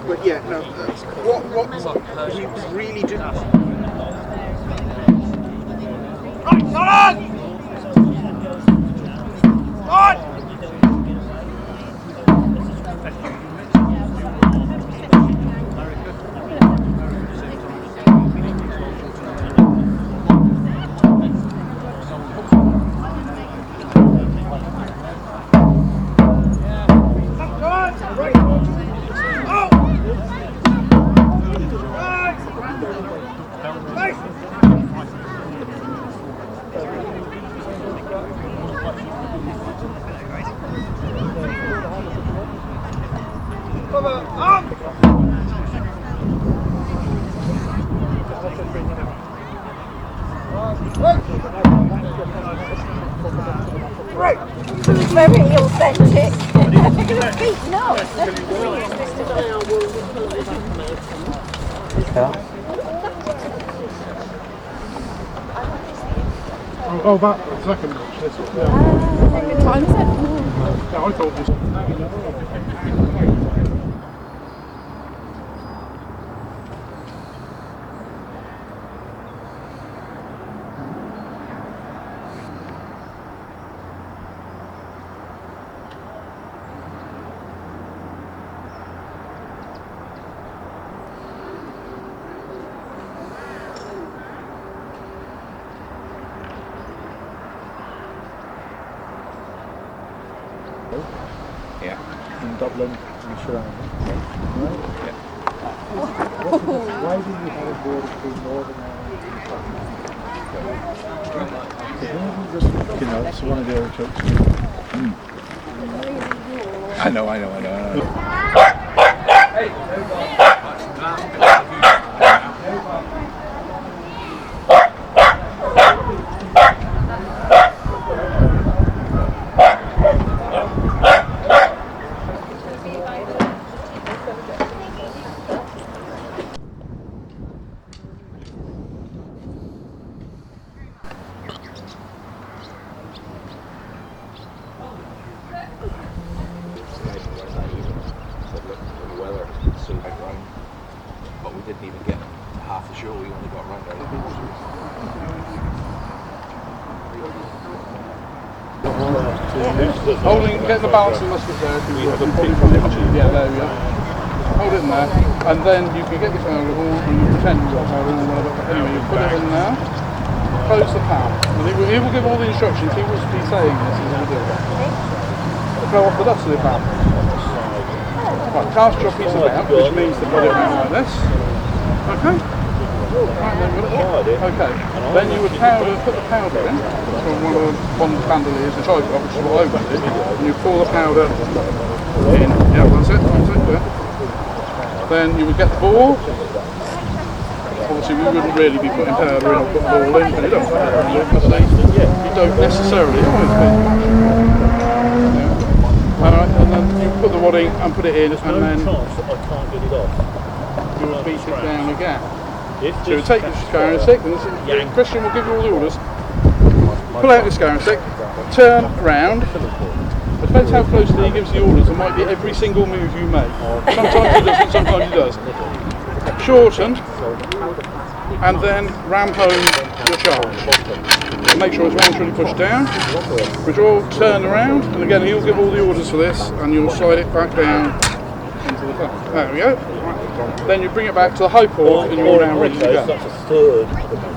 But yeah, no, what he really did. Very authentic. No. Oh, that second watch. This one. Yeah. How many times is it? Yeah, I thought this. Yeah. In Dublin and surrounding. Right? Yeah. Why do you have a border between Northern Ireland and Scotland? You know, it's one of the other jokes. I know. But we didn't even get half the show, we only got around there. Holding, get the balance and musket there. Yeah, there we go. Hold it in there, and then you can get your powder all, and you pretend you've got powder all, but anyway, you put it in there, close the pan, and he will give all the instructions, he will be saying this is going to do it. Blow off the dust of the pan. Right, cast your piece about, which means to put it around like this. Okay? Right, okay. Then you would put the powder in from one of the bandoliers, which I've got, which is what I did, and you pour the powder in. Yeah, that's it. Yeah. Then you would get the ball. Obviously, we wouldn't really be putting powder in or put the ball in, but you don't necessarily always be. Alright, and then you put the wadding and put it in, and then you will beat it down again. So you take your scouring stick, and Christian will give you all the orders. Pull out your scouring stick, turn round. It depends how closely he gives the orders, it might be every single move you make. Sometimes he doesn't, sometimes he does. Shorten, and then ram home your charge. Make sure it's one really pushed down. Withdraw, turn around, and again he'll give all the orders for this, and you'll slide it back down into the pan. There we go. Then you bring it back to the high port, and you're now ready to go.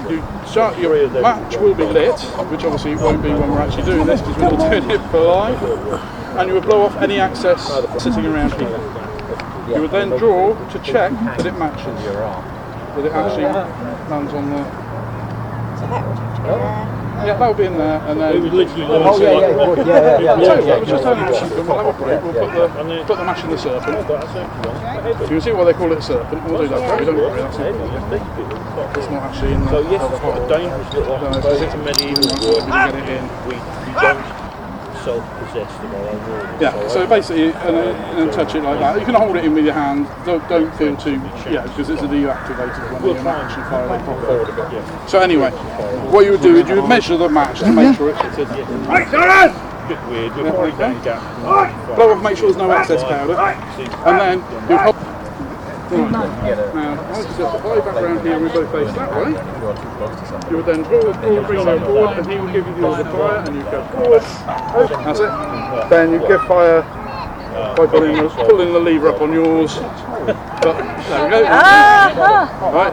You start, your match will be lit, which obviously it won't be when we're actually doing this, because we're not doing it for live. And you will blow off any excess sitting around here. You would then draw to check that it matches, that it actually lands on the... So that Yeah, that'll be in there, and then... It was literally Oh, yeah, yeah, it would, yeah. We'll just turn the sheep and we'll have a break. We'll put the mash in the serpent. You can see why they call it a serpent. We'll do that for you, don't worry. That's it. It's not actually in So the... yes, it's quite a dangerous little occupation. It's a medieval work. Get it in. We don't self-possess of our own rules. Yeah, so basically, and touch it like that. You can hold it in with your hand. Don't feel too... Yeah, because it's a deactivated one. We'll and try actually and fire it forward properly. a bit, yeah. So anyway, what you would do is you would measure the match to make sure it's... It's a bit weird. We're pouring down gap. Blow off, make sure there's no excess powder. And then you'll hold... Now, I'll just set the fire back around here and we both face that way. You would then pull bring him forward and he will give you the order fire and you go forward. That's it. Then you give fire by pulling the lever up on yours. But there we go. Right.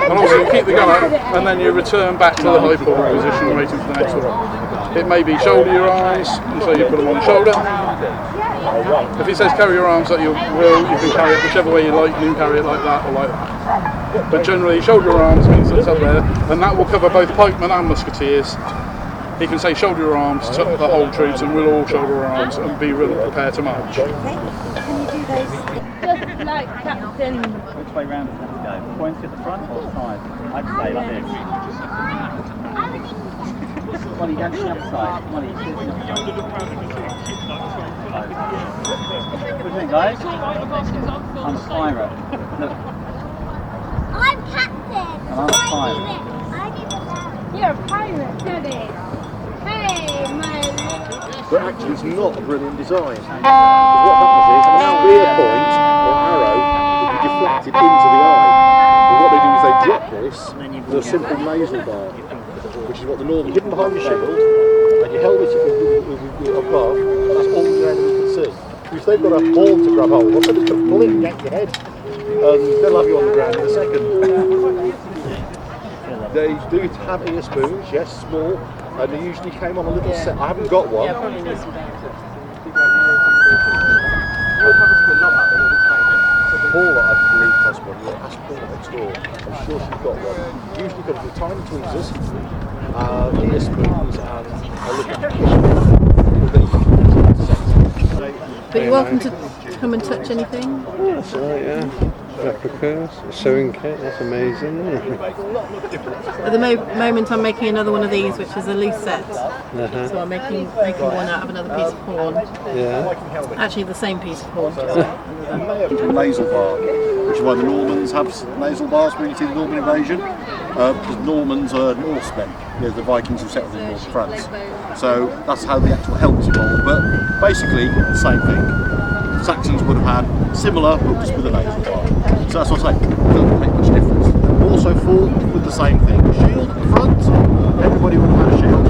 And also you keep the gun up and then you return back to the high forward position waiting for the next one. It may be shoulder your arms, and so you put them on the shoulder. If he says carry your arms at your will, you can carry it whichever way you like. You can carry it like that or like that. But generally, shoulder your arms means it's up there, and that will cover both pikemen and musketeers. He can say shoulder your arms to the whole troops, and we'll all shoulder our arms and be really prepared to march. Can you do those? Just like Captain. Which way round does that go? Point to the front or side? I'd say like this. Molly, go to the other side. Molly, sit on the other side. What do you think, guys? I'm a pirate. Look. I'm captain. And I'm a pirate. You're a pirate, Teddy. Hey, my little. But actually it's not a brilliant design. What happens is a spear point or arrow will be deflected into the eye. And what they do is they drop this with a simple nasal bar, which is what the Northern hidden behind your shield, and you held it above, that's all your enemy can see. If they've got a horn to grab hold of, they're just going to pull it and yank your head. They'll have you on the ground in a second. They do have ear spoons, yes, small, and they usually came on a little set. I haven't got one. Paula, I believe, has one. You'll ask Paula next door. I'm sure she's got one. Usually comes with tiny tweezers, ear spoons, and a little. But you're welcome to come and touch anything. That's right, yeah. Replicas, a sewing kit, that's amazing. At the moment I'm making another one of these, which is a loose set. So I'm making one out of another piece of horn. Yeah. Actually the same piece of horn. Nasal bar, which is why the Normans have nasal bars when you see the Norman invasion. Because Normans are Norsemen, the Vikings who settled in North France. So that's how the actual helmets evolved. But basically, the same thing. Saxons would have had similar, but just with a nasal bar. So that's what I say, it doesn't make much difference. Also fought with the same thing. Shield at the front, everybody would have had a shield.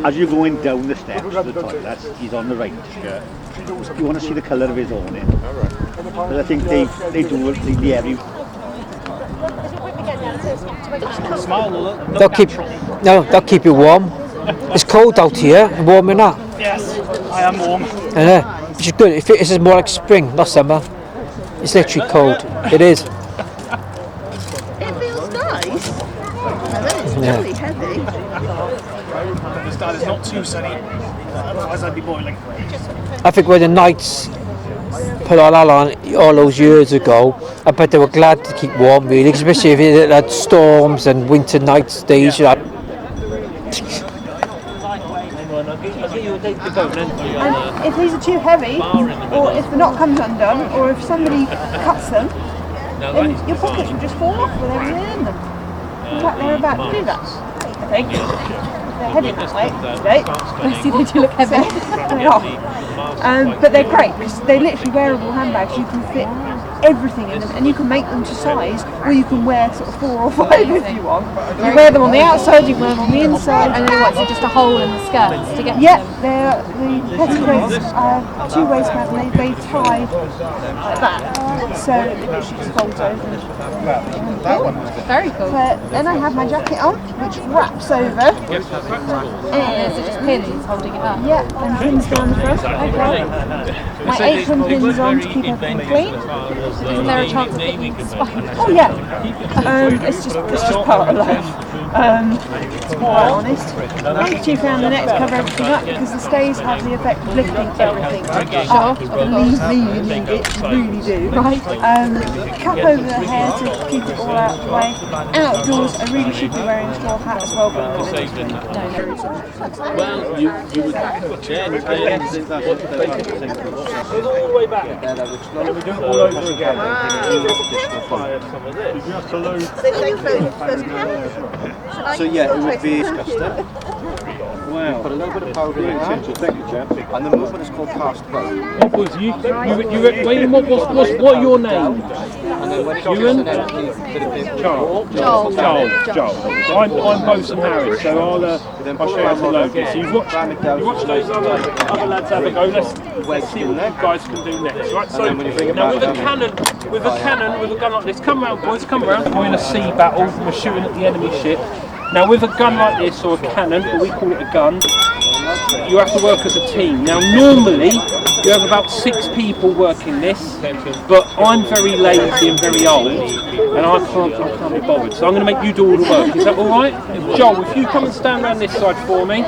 As you're going down the steps to the toilet, he's on the right. You want to see the colour of his awning. But I think they do the every. They'll keep you warm. It's cold out here, warming up. Yes, I am warm. Which is good. This is more like spring, not summer. It's literally cold. It is. It feels nice. And then it's really heavy. This day is not too sunny, otherwise I'd be boiling. I think when the Knights put all that on all those years ago, I bet they were glad to keep warm, really, especially if it had storms and winter nights days. And if these are too heavy, or if the knot comes undone, or if somebody cuts them, then your pockets will just fall off with everything in them. In fact, they're about to do that, I think. They're heading that way today. I see they do look heavy. They are. But they're great because they're literally wearable handbags. You can fit everything in them, and you can make them to size, or you can wear sort of 4 or 5 if you want. You wear them on the outside, you wear them on the inside. And then what's it, just a hole in the skirts to get Yeah, them? the petticoats are 2 waistbands, and they tie like that, so it literally just folds over. Very cool. But then I have my jacket on, which wraps over. And there's just pins holding it up. Yeah, and pins down the front. Okay. My apron pins on to keep everything clean. Isn't there a chance of getting spiked? Oh yeah. It's just part of life. To be quite honest. Handkerchief around the neck to cover everything up because the stays have the effect of lifting everything up. Believe me, you need it. You really do. Right. Cap over the hair to keep it all out of the way. Outdoors, I really should be wearing a straw hat as well, but I'm not. Well, you would then all the way back. And then we do it all over again. Fire some of this. So yeah, it would be disgusting. Wow. Put a little bit of powder in it, and the movement is called cast bow. What are your names? Ewan? Charles. I'm both married, so I'll show you the logo. So you watch those other lads have a go. Let's see what you guys can do next. Right. So now with a gun like this, come round, boys, come round. We're in a sea battle. We're shooting at the enemy ship. Now with a gun like this, or a cannon, but we call it a gun, you have to work as a team. Now normally you have about 6 people working this, but I'm very lazy and very old, and I can't be bothered. So I'm going to make you do all the work. Is that all right? Joel, if you come and stand around this side for me,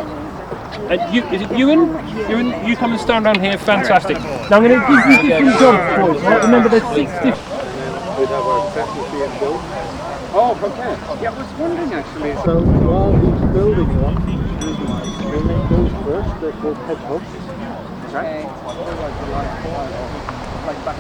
and is it Ewan? Ewan, you come and stand around here. Fantastic. Now I'm going to give you different jobs, boys. Right? Remember, there's 6 different. Oh, okay. Yeah, I was wondering actually. So while he's building one, when they go first, they're called head hooks. Okay. Like back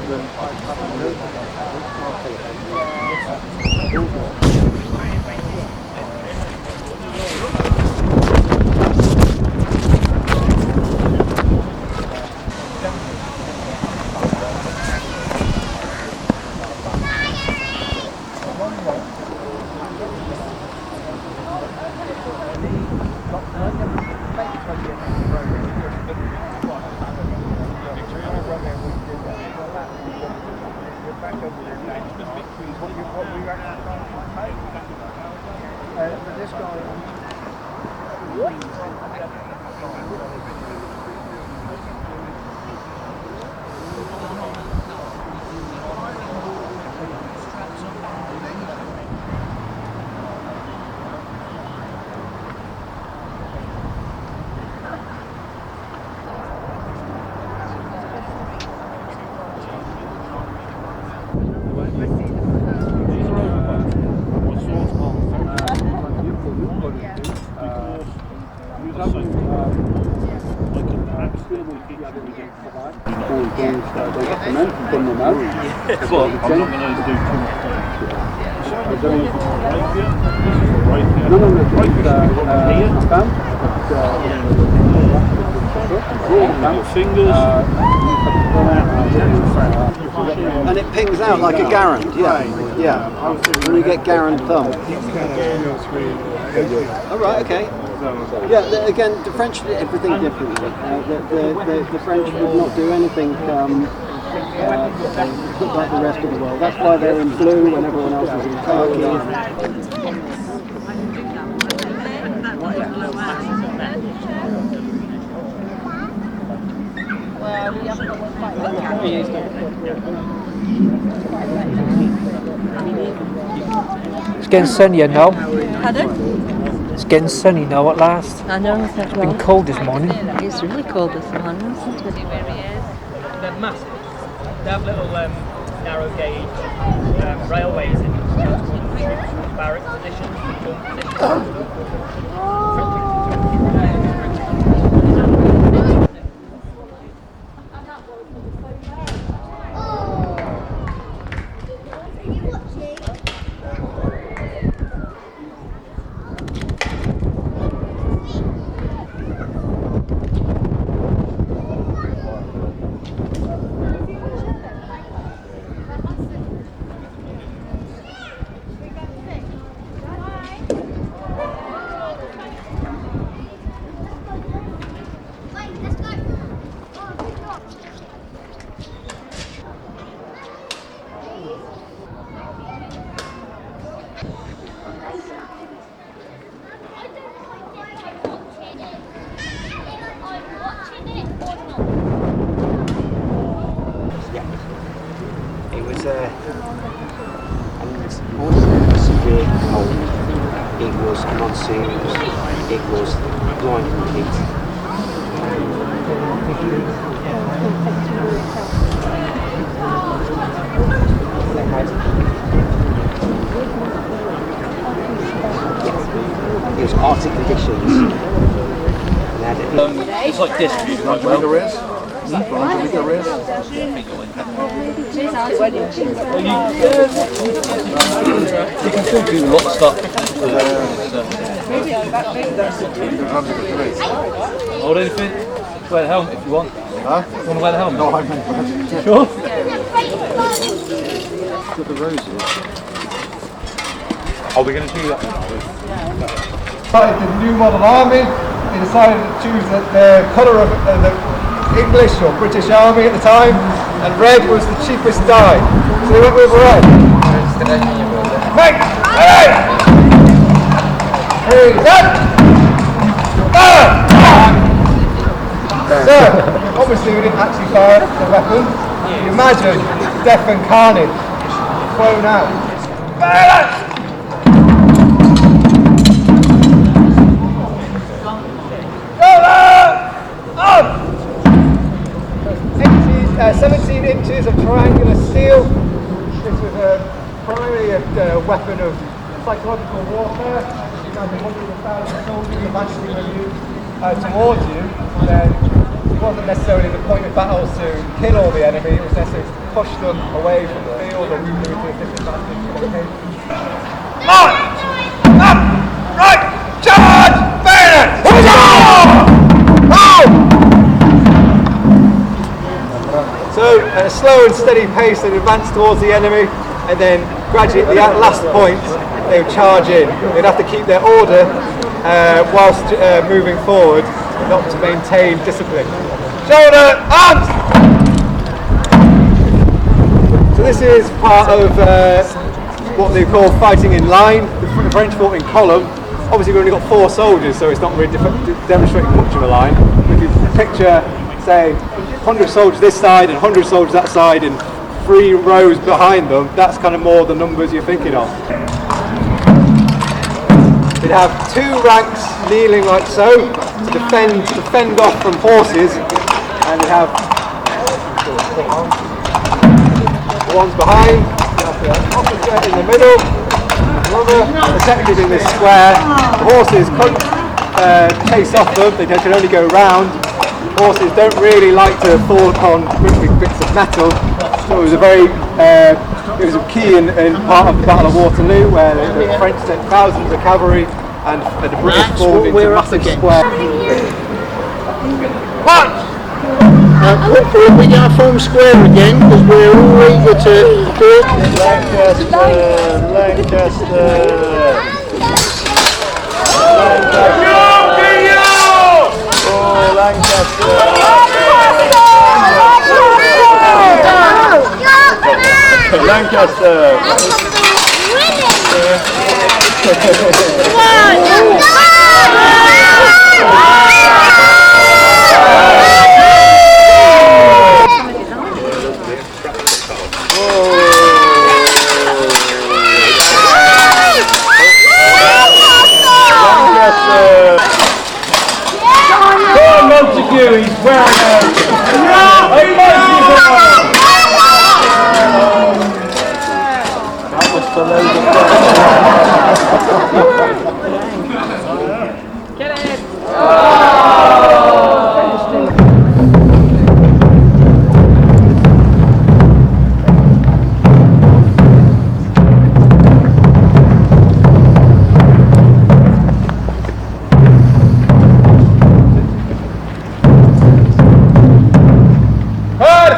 And it pings out like a Garand, yeah. When you get Garand thumb. Oh, right, okay. Yeah, again, the French did everything differently. The French would not do anything like the rest of the world. That's why they're in blue when everyone else is in khaki. It's getting sunnier now. Pardon? It's getting sunny now at last. I know, it's It's been cold this morning. It's really cold this morning, isn't it? They're massive. They have little narrow gauge railways in barrack positions, gun positions. first come on scene, it was blinding heat. It was Arctic conditions. It's like this. Roger the race. Roger the race. You can still do a lot of stuff. Hold anything? Wear the helmet if you want. Huh? You want to wear the helmet? No, I'm not. Sure? Got the roses. Are we going to do that? Started the new model army. He decided to choose the colour of the English or British Army at the time, and red was the cheapest dye. So he went with red. Make! Hey! So, obviously we didn't actually fire the weapon. You imagine death and carnage thrown out. Violence! 17 inches of triangular steel. This was primarily a weapon of psychological warfare. You had 100,000 soldiers advancing on you towards you, then it wasn't necessarily the point of battle to kill all the enemy, it was necessarily to push them away from the field or move them into a disadvantaged location. On! Up! Right! Charge! Bayonet! So, at a slow and steady pace, they'd advance towards the enemy, and then gradually at the last point, they would charge in. They'd have to keep their order whilst moving forward, not to maintain discipline. Shoulder, arms! So this is part of what they call fighting in line. The French fought in column. Obviously we've only got 4 soldiers, so it's not really demonstrating much of a line. If you picture, say, 100 soldiers this side and 100 soldiers that side and 3 rows behind them, that's kind of more the numbers you're thinking of. They'd have 2 ranks kneeling like so to defend off from horses, and they'd have the ones behind, the officer in the middle, another protected in this square. The horses couldn't chase off them, they can only go round. Horses don't really like to fall upon big bits of metal, so it was a very it was a key in part of the Battle of Waterloo, where the French sent thousands of cavalry and the British formed into a massive square. March! Hopefully we can form square again, because we're all eager to do it. Lancaster! Montague, he's wearing that was for loads of Get it! Hard!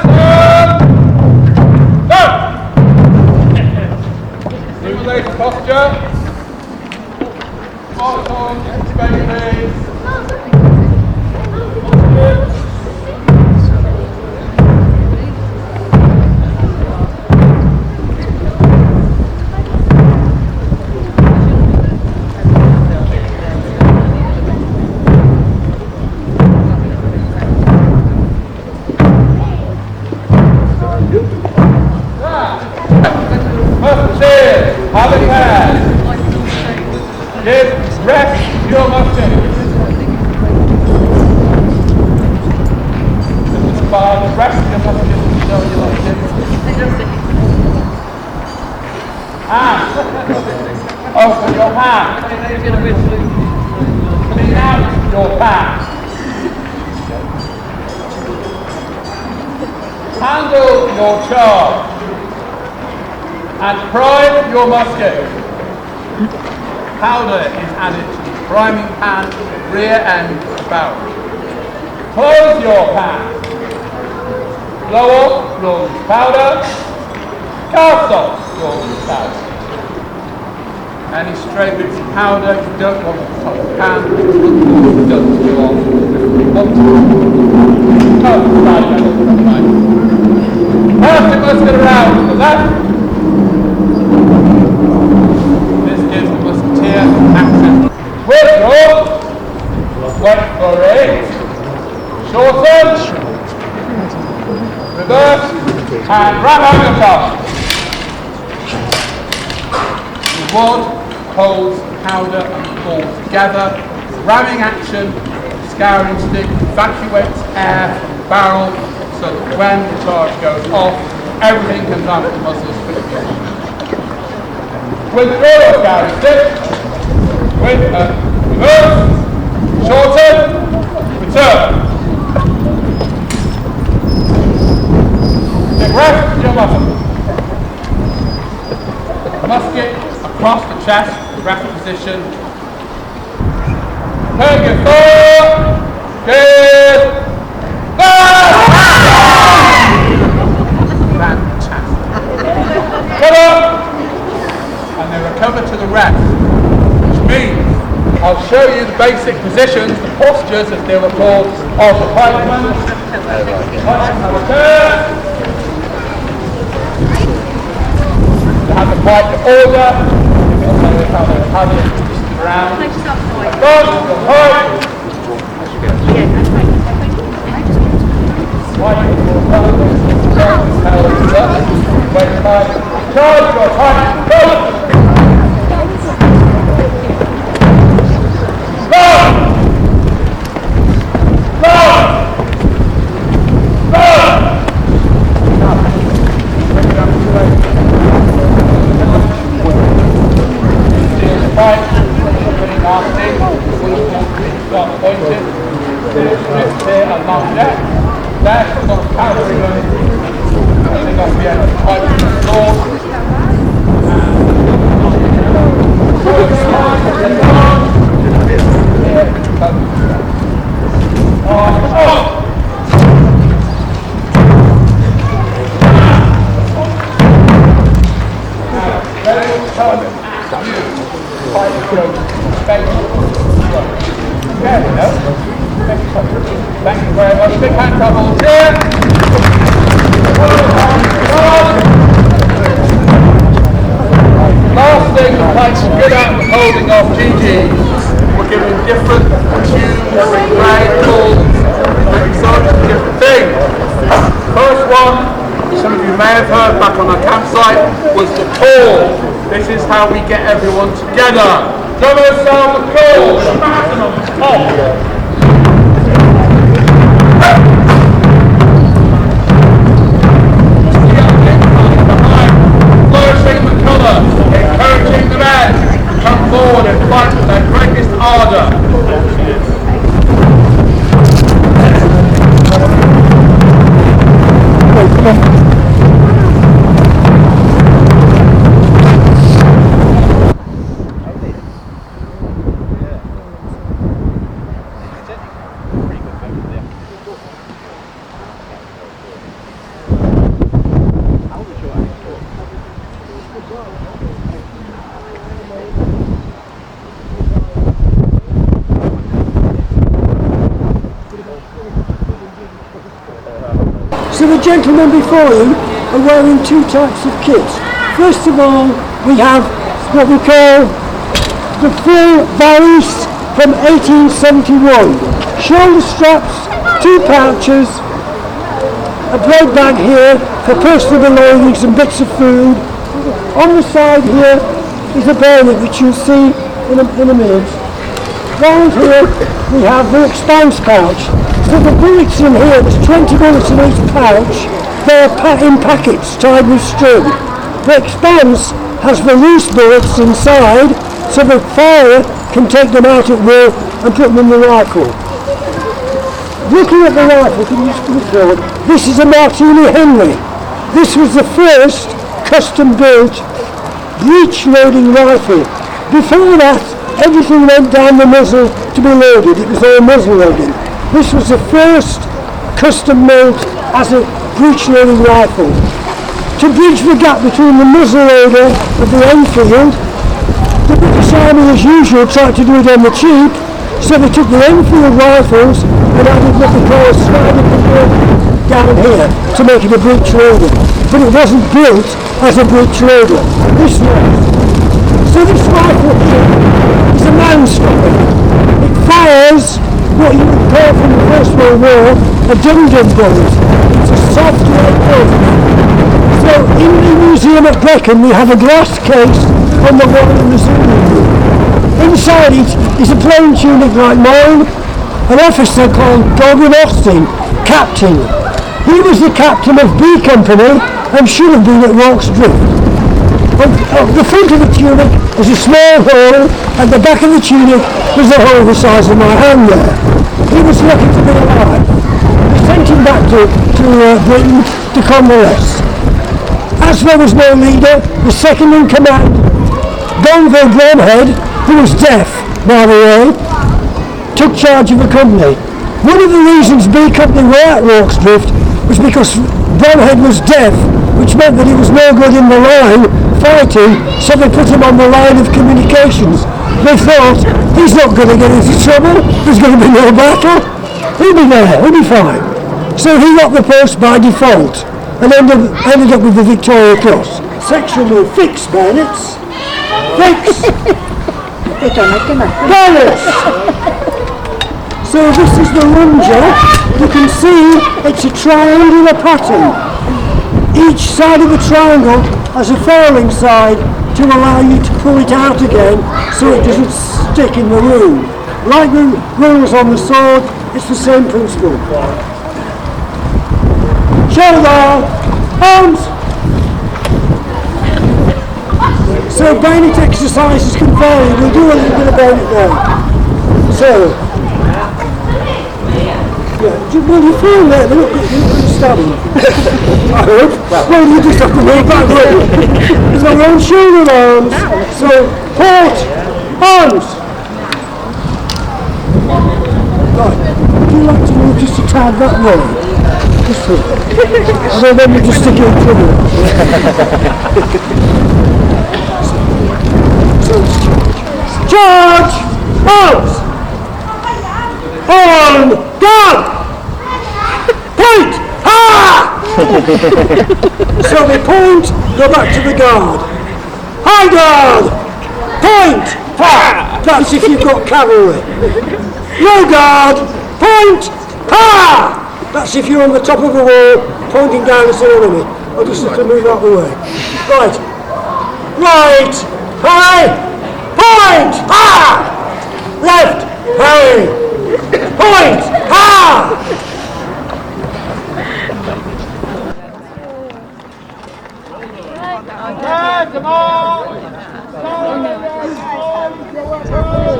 your musket. Just as far as the rest of your musket will show you like this. And open your hand. Clean out your hand. Handle your charge. And prime your musket. Powder is added to the priming pan, rear end of the barrel. Close your pan. Blow off your loose powder. Cast off your loose powder. Any stray bits of powder you don't want to top the pan, you don't go off. Pass the musket around to the left. This gives the musketeer action. Withdraw. Wait for it. Shorten. Reverse. And ram out your charge. The wad holds powder and ball together. Ramming action. Scouring stick evacuates air from the barrel so that when the charge goes off, everything comes out of the muzzle quickly. Withdraw your scouring stick. With a reverse. Shorten. Return. Take rest to your muzzle. Musket across the chest, rest position. Turn your thumb. Good. Fantastic. Come up. And then recover to the rest. Which means I'll show you the basic positions, the postures as they were called of the pikemen. To have the pike to order. How they around. Charge your pike. Thank you very much. Big hand clap all here. Last thing, the pikes were good at was holding off GGs. We're giving different tunes, grade, calls, different things. First one, some of you may have heard back on our campsite, was the call. This is how we get everyone together. Drummers sound the call. Smash them on the top. Encouraging the men to come forward and fight with their greatest ardour. So the gentlemen before you are wearing two types of kit. First of all, we have what we call the full valise from 1871. Shoulder straps, two pouches, a bread bag here for personal belongings and bits of food. On the side here is a bayonet which you'll see in a minute. Round here we have the expanse pouch. So the bullets in here, there's 20 bullets in each pouch. They're in packets tied with string. The expanse has the loose bullets inside, so the firer can take them out at will and put them in the rifle. Looking at the rifle, can you just put it forward? This is a Martini Henry. This was the first custom-built breech-loading rifle. Before that, everything went down the muzzle to be loaded. It was all muzzle loading. This was the first custom-made as a breech-loading rifle. To bridge the gap between the muzzle loader of the Enfield, the British Army as usual tried to do it on the cheap, so they took the Enfield rifles and added what they call a sliding component down here to make it a breech loader. But it wasn't built as a breech loader. This was. So this rifle here is a man-stopper. It fires what you would call from the First World War a dum-dum bullet. It's a soft light bullet. So in the museum at Brecon we have a glass case on the wall in the Zulu room. Inside it is a plain tunic like mine, an officer called Godwin Austin, captain. He was the captain of B Company and should have been at Rorke's Drift. On the front of the tunic was a small hole, and the back of the tunic was a hole the size of my hand there. He was lucky to be alive. We sent him back to Britain to convalesce. As there was no leader, the second in command, Gonville Bromhead, who was deaf, by the way, took charge of the company. One of the reasons B Company were at Rorke's Drift was because Bromhead was deaf, which meant that he was no good in the line fighting, so they put him on the line of communications. They thought, he's not going to get into trouble, there's going to be no battle, he'll be there, he'll be fine. So he got the post by default and ended up with the Victoria Cross. Section with fixed bayonets, fixed bayonets. So this is the lunger. You can see it's a triangular pattern. Each side of the triangle has a fouling side to allow you to pull it out again so it doesn't stick in the room. Like the rules on the sword, it's the same principle. Shoulder, arms. So bayonet exercises can vary. We'll do a little bit about it now. So, well, you feel that, they're not going to stab them. I hope. Well, you just have to move back way. So round shoulder arms. So, port, arms. Right. Would you like to move just a tad that way? Just so. And then you just stick it in trouble. So, charge! Arms! On guard! Point! Ha! So they point, go back to the guard. High guard! Point! Ha! That's if you've got cavalry. Low guard! Point! Ha! That's if you're on the top of a wall, pointing down at the enemy. I'll just have to move out the way. Right. Right! High! Point! Ha! Left! High! Point! Ha! Come on!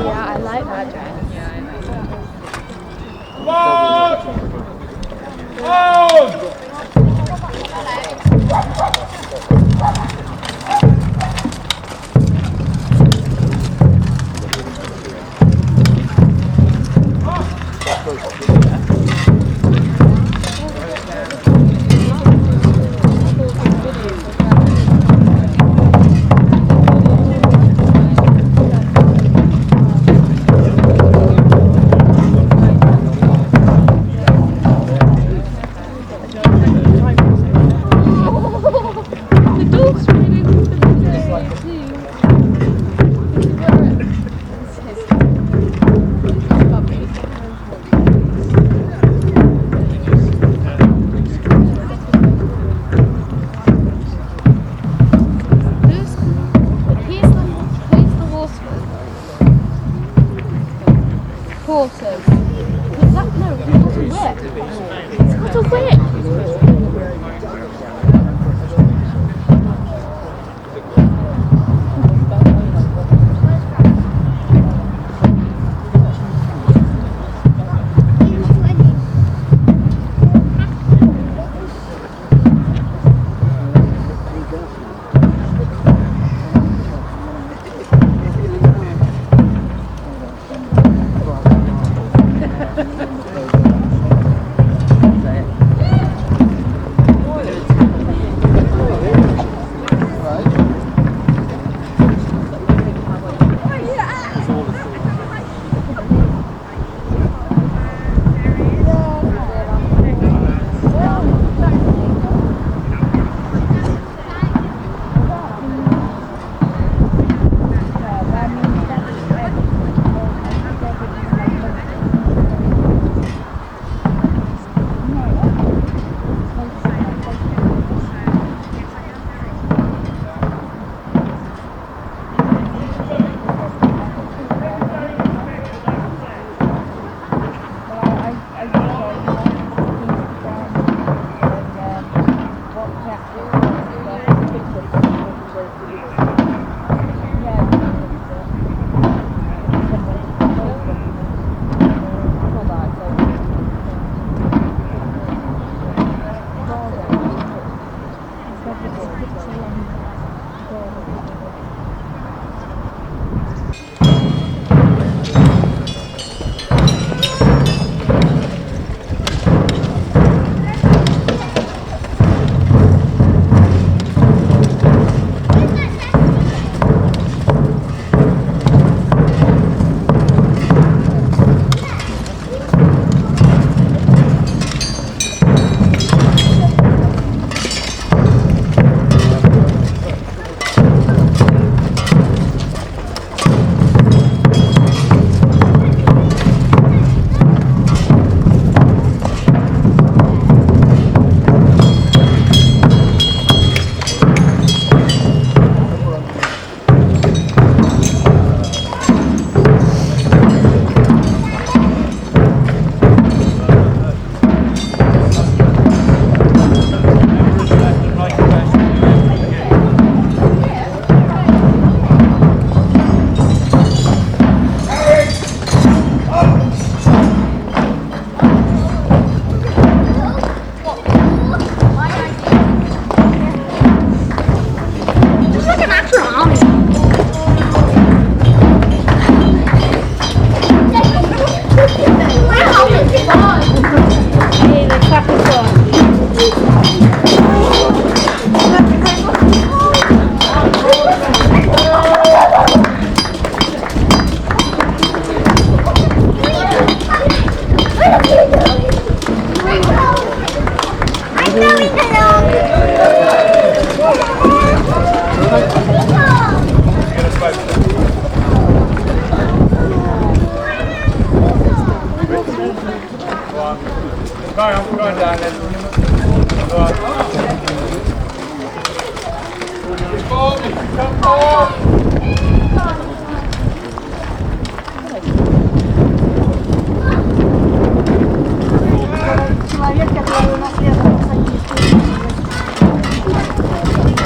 Yeah, I like that dress. horses. Is that, no, it's got a whip. It's got a whip.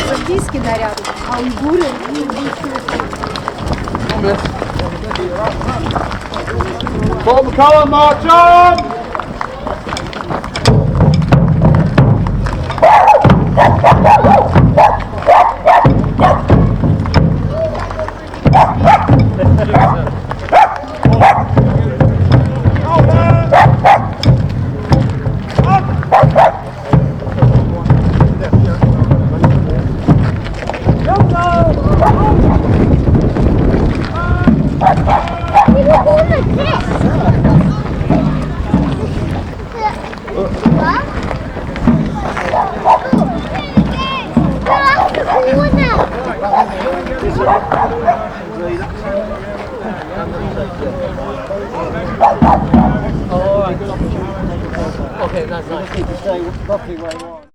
Записки наряд, а у буры Bottom column, march on! Okay, that's nice. Stay roughly where you are.